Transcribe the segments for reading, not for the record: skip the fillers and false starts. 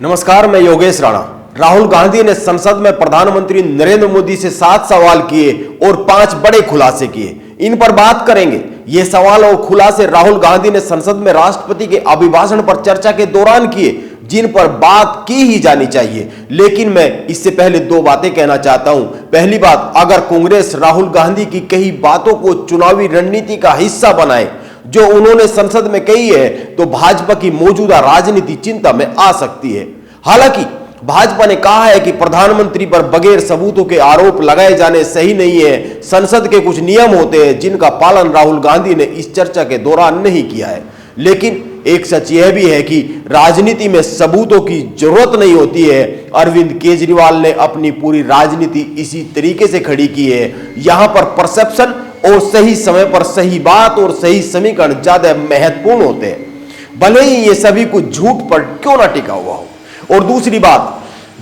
नमस्कार, मैं योगेश राणा। राहुल गांधी ने संसद में प्रधानमंत्री नरेंद्र मोदी से 7 सवाल किए और 5 बड़े खुलासे किए। इन पर बात करेंगे। ये सवाल और खुलासे राहुल गांधी ने संसद में राष्ट्रपति के अभिभाषण पर चर्चा के दौरान किए, जिन पर बात की ही जानी चाहिए। लेकिन मैं इससे पहले 2 बातें कहना चाहता हूं। पहली बात, अगर कांग्रेस राहुल गांधी की कई बातों को चुनावी रणनीति का हिस्सा बनाए जो उन्होंने संसद में कही है, तो भाजपा की मौजूदा राजनीति चिंता में आ सकती है। हालांकि भाजपा ने कहा है कि प्रधानमंत्री पर बगैर सबूतों के आरोप लगाए जाने सही नहीं है। संसद के कुछ नियम होते हैं जिनका पालन राहुल गांधी ने इस चर्चा के दौरान नहीं किया है। लेकिन एक सच यह भी है कि राजनीति में सबूतों की जरूरत नहीं होती है। अरविंद केजरीवाल ने अपनी पूरी राजनीति इसी तरीके से खड़ी की है। यहां पर परसेप्शन और सही समय पर सही बात और सही समीकरण ज्यादा महत्वपूर्ण होते हैं, भले ही ये सभी कुछ झूठ पर क्यों ना टिका हुआ हो। और दूसरी बात,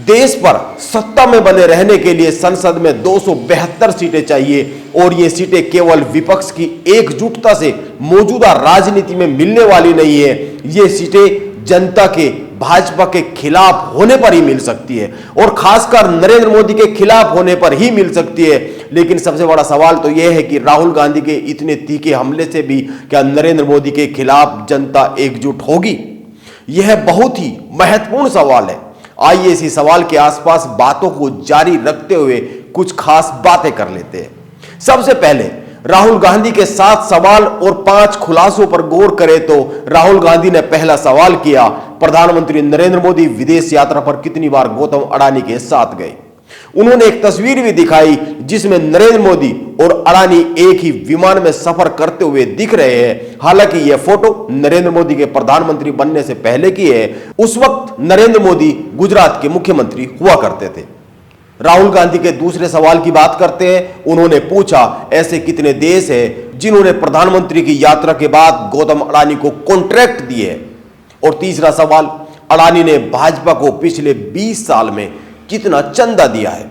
देश पर सत्ता में बने रहने के लिए संसद में 272 सीटें चाहिए और ये सीटें केवल विपक्ष की एकजुटता से मौजूदा राजनीति में मिलने वाली नहीं है। ये सीटें जनता के भाजपा के खिलाफ होने पर ही मिल सकती है और खासकर नरेंद्र मोदी के खिलाफ होने पर ही मिल सकती है। लेकिन सबसे बड़ा सवाल तो यह है कि राहुल गांधी के इतने तीखे हमले से भी क्या नरेंद्र मोदी के खिलाफ जनता एकजुट होगी? यह बहुत ही महत्वपूर्ण सवाल है। आइए इसी सवाल के आसपास बातों को जारी रखते हुए कुछ खास बातें कर लेते हैं। सबसे पहले राहुल गांधी के 7 सवाल और 5 खुलासों पर गौर करें तो राहुल गांधी ने पहला सवाल किया, प्रधानमंत्री नरेंद्र मोदी विदेश यात्रा पर कितनी बार गौतम अडानी के साथ गए। उन्होंने एक तस्वीर भी दिखाई जिसमें नरेंद्र मोदी और अडानी एक ही विमान में सफर करते हुए दिख रहे हैं। हालांकि यह फोटो नरेंद्र मोदी के प्रधानमंत्री बनने से पहले की है। उस वक्त नरेंद्र मोदी गुजरात के मुख्यमंत्री हुआ करते थे। राहुल गांधी के दूसरे सवाल की बात करते हैं। उन्होंने पूछा, ऐसे कितने देश हैं जिन्होंने प्रधानमंत्री की यात्रा के बाद गौतम अडानी को कॉन्ट्रैक्ट दिए। और तीसरा सवाल, अडानी ने भाजपा को पिछले 20 साल में कितना चंदा दिया है,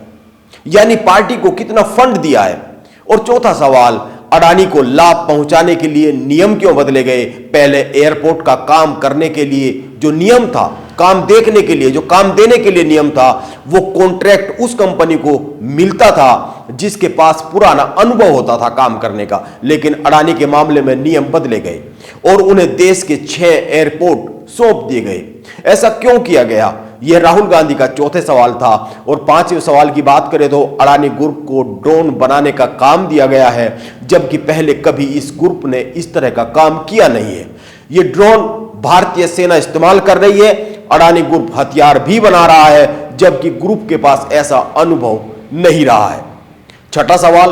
यानी पार्टी को कितना फंड दिया है। और चौथा सवाल, अडानी को लाभ पहुंचाने के लिए नियम क्यों बदले गए। पहले एयरपोर्ट का काम करने के लिए जो नियम था, काम देखने के लिए जो काम देने के लिए नियम था, वो कॉन्ट्रैक्ट उस कंपनी को मिलता था जिसके पास पुराना अनुभव होता था काम करने का। लेकिन अडानी के मामले में नियम बदले गए और उन्हें देश के 6 एयरपोर्ट सौंप दिए गए। ऐसा क्यों किया गया? यह राहुल गांधी का चौथे सवाल था। और 5वें सवाल की बात करें तो अडानी ग्रुप को ड्रोन बनाने का काम दिया गया है, जबकि पहले कभी इस ग्रुप ने इस तरह का काम किया नहीं है। यह ड्रोन भारतीय सेना इस्तेमाल कर रही है। अडानी ग्रुप हथियार भी बना रहा है, जबकि ग्रुप के पास ऐसा अनुभव नहीं रहा है। छठा सवाल,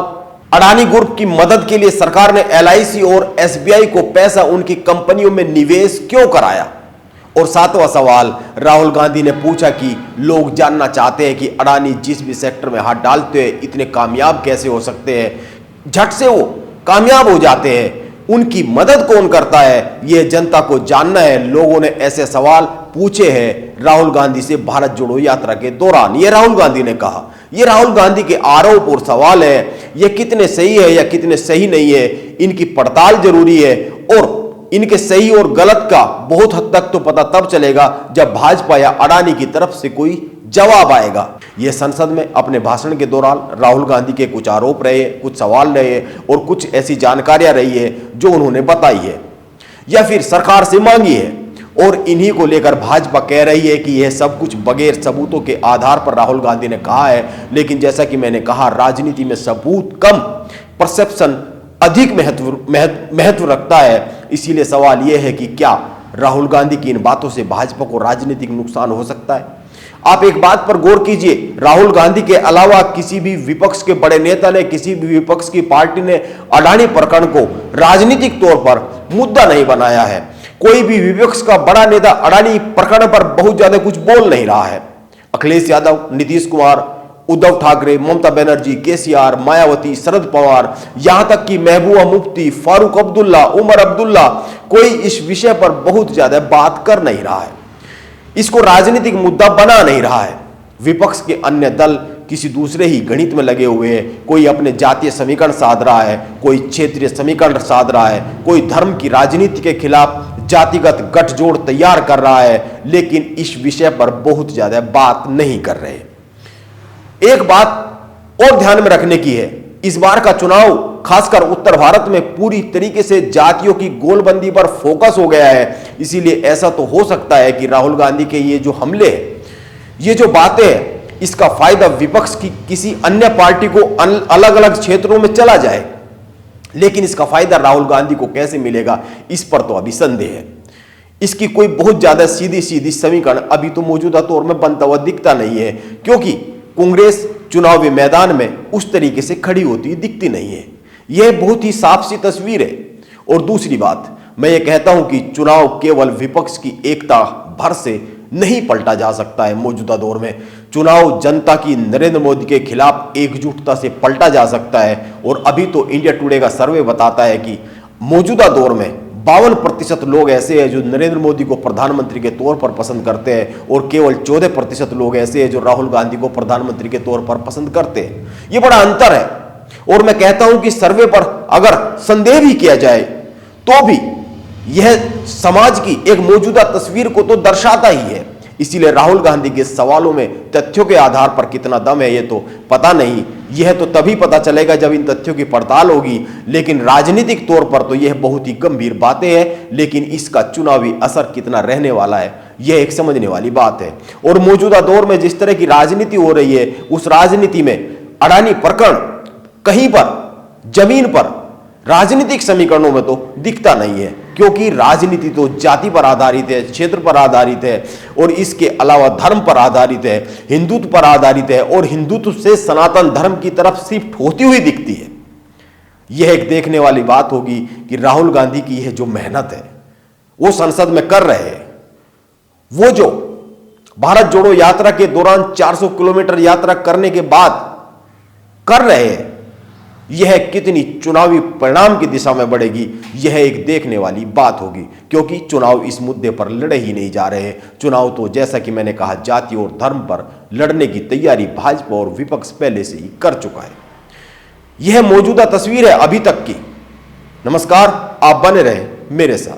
अडानी ग्रुप की मदद के लिए सरकार ने LIC और SBI को पैसा उनकी कंपनियों में निवेश क्यों कराया। और 7वां सवाल, राहुल गांधी ने पूछा कि लोग जानना चाहते हैं कि अडानी जिस भी सेक्टर में हाथ डालते हैं इतने कामयाब कैसे हो सकते हैं, झट से वो कामयाब हो जाते हैं, उनकी मदद कौन करता है, यह जनता को जानना है। लोगों ने ऐसे सवाल पूछे हैं राहुल गांधी से भारत जोड़ो यात्रा के दौरान। यह राहुल गांधी ने कहा। यह राहुल गांधी के आरोप और सवाल है, यह कितने सही है या कितने सही नहीं है, इनकी पड़ताल जरूरी है। और इनके सही और गलत का बहुत हद तक तो पता तब चलेगा जब भाजपा या अडानी की तरफ से कोई जवाब आएगा। यह संसद में अपने भाषण के दौरान राहुल गांधी के कुछ आरोप रहे, कुछ सवाल रहे और कुछ ऐसी जानकारियां रही है जो उन्होंने बताई है या फिर सरकार से मांगी है। और इन्हीं को लेकर भाजपा कह रही है कि यह सब कुछ बगैर सबूतों के आधार पर राहुल गांधी ने कहा है। लेकिन जैसा कि मैंने कहा, राजनीति में सबूत कम, परसेप्शन अधिक महत्व रखता है। इसीलिए सवाल यह है कि क्या राहुल गांधी की इन बातों से भाजपा को राजनीतिक नुकसान हो सकता है। आप एक बात पर गौर कीजिए, राहुल गांधी के अलावा किसी भी विपक्ष के बड़े नेता ने, किसी भी विपक्ष की पार्टी ने अडानी प्रकरण को राजनीतिक तौर पर मुद्दा नहीं बनाया है। कोई भी विपक्ष का बड़ा नेता अडानी प्रकरण पर बहुत ज्यादा कुछ बोल नहीं रहा है। अखिलेश यादव, नीतीश कुमार, उद्धव ठाकरे, ममता बनर्जी, KCR, मायावती, शरद पवार, यहां तक कि महबूबा मुफ्ती, फारूक अब्दुल्ला, उमर अब्दुल्ला, कोई इस विषय पर बहुत ज्यादा बात कर नहीं रहा है, इसको राजनीतिक मुद्दा बना नहीं रहा है। विपक्ष के अन्य दल किसी दूसरे ही गणित में लगे हुए हैं। कोई अपने जातीय समीकरण साध रहा है, कोई क्षेत्रीय समीकरण साध रहा है, कोई धर्म की राजनीति के खिलाफ जातिगत गठजोड़ तैयार कर रहा है, लेकिन इस विषय पर बहुत ज्यादा बात नहीं कर रहे। एक बात और ध्यान में रखने की है, इस बार का चुनाव खासकर उत्तर भारत में पूरी तरीके से जातियों की गोलबंदी पर फोकस हो गया है। इसीलिए ऐसा तो हो सकता है कि राहुल गांधी के ये जो हमले हैं, ये जो बातें हैं, इसका फायदा विपक्ष की किसी अन्य पार्टी को अलग अलग क्षेत्रों में चला जाए, लेकिन इसका फायदा राहुल गांधी को कैसे मिलेगा, इस पर तो अभी संदेह है। इसकी कोई बहुत ज्यादा सीधी सीधी समीकरण अभी तो मौजूदा तौर में बनता हुआ दिखता नहीं है, क्योंकि कांग्रेस चुनावी मैदान में उस तरीके से खड़ी होती दिखती नहीं है। यह बहुत ही साफ सी तस्वीर है। और दूसरी बात, मैं ये कहता हूं कि चुनाव केवल विपक्ष की एकता भर से नहीं पलटा जा सकता है। मौजूदा दौर में चुनाव जनता की नरेंद्र मोदी के खिलाफ एकजुटता से पलटा जा सकता है। और अभी तो इंडिया टुडे का सर्वे बताता है कि मौजूदा दौर में 52% लोग ऐसे हैं जो नरेंद्र मोदी को प्रधानमंत्री के तौर पर पसंद करते हैं, और केवल 14% लोग ऐसे हैं जो राहुल गांधी को प्रधानमंत्री के तौर पर पसंद करते हैं। ये बड़ा अंतर है। और मैं कहता हूं कि सर्वे पर अगर संदेह भी किया जाए तो भी यह समाज की एक मौजूदा तस्वीर को तो दर्शाता ही है। इसीलिए राहुल गांधी के सवालों में तथ्यों के आधार पर कितना दम है, यह तो पता नहीं। यह तो तभी पता चलेगा जब इन तथ्यों की पड़ताल होगी। लेकिन राजनीतिक तौर पर तो यह बहुत ही गंभीर बातें हैं, लेकिन इसका चुनावी असर कितना रहने वाला है, यह एक समझने वाली बात है। और मौजूदा दौर में जिस तरह की राजनीति हो रही है, उस राजनीति में अडानी प्रकरण कहीं पर जमीन पर राजनीतिक समीकरणों में तो दिखता नहीं है, क्योंकि राजनीति तो जाति पर आधारित है, क्षेत्र पर आधारित है, और इसके अलावा धर्म पर आधारित है, हिंदुत्व पर आधारित है, और हिंदुत्व से सनातन धर्म की तरफ शिफ्ट होती हुई दिखती है। यह एक देखने वाली बात होगी कि राहुल गांधी की यह जो मेहनत है वो संसद में कर रहे हैं, वो जो भारत जोड़ो यात्रा के दौरान 400 किलोमीटर यात्रा करने के बाद कर रहे हैं, यह कितनी चुनावी परिणाम की दिशा में बढ़ेगी, यह एक देखने वाली बात होगी। क्योंकि चुनाव इस मुद्दे पर लड़े ही नहीं जा रहे। चुनाव तो जैसा कि मैंने कहा, जाति और धर्म पर लड़ने की तैयारी भाजपा और विपक्ष पहले से ही कर चुका है। यह मौजूदा तस्वीर है अभी तक की। नमस्कार, आप बने रहे मेरे साथ।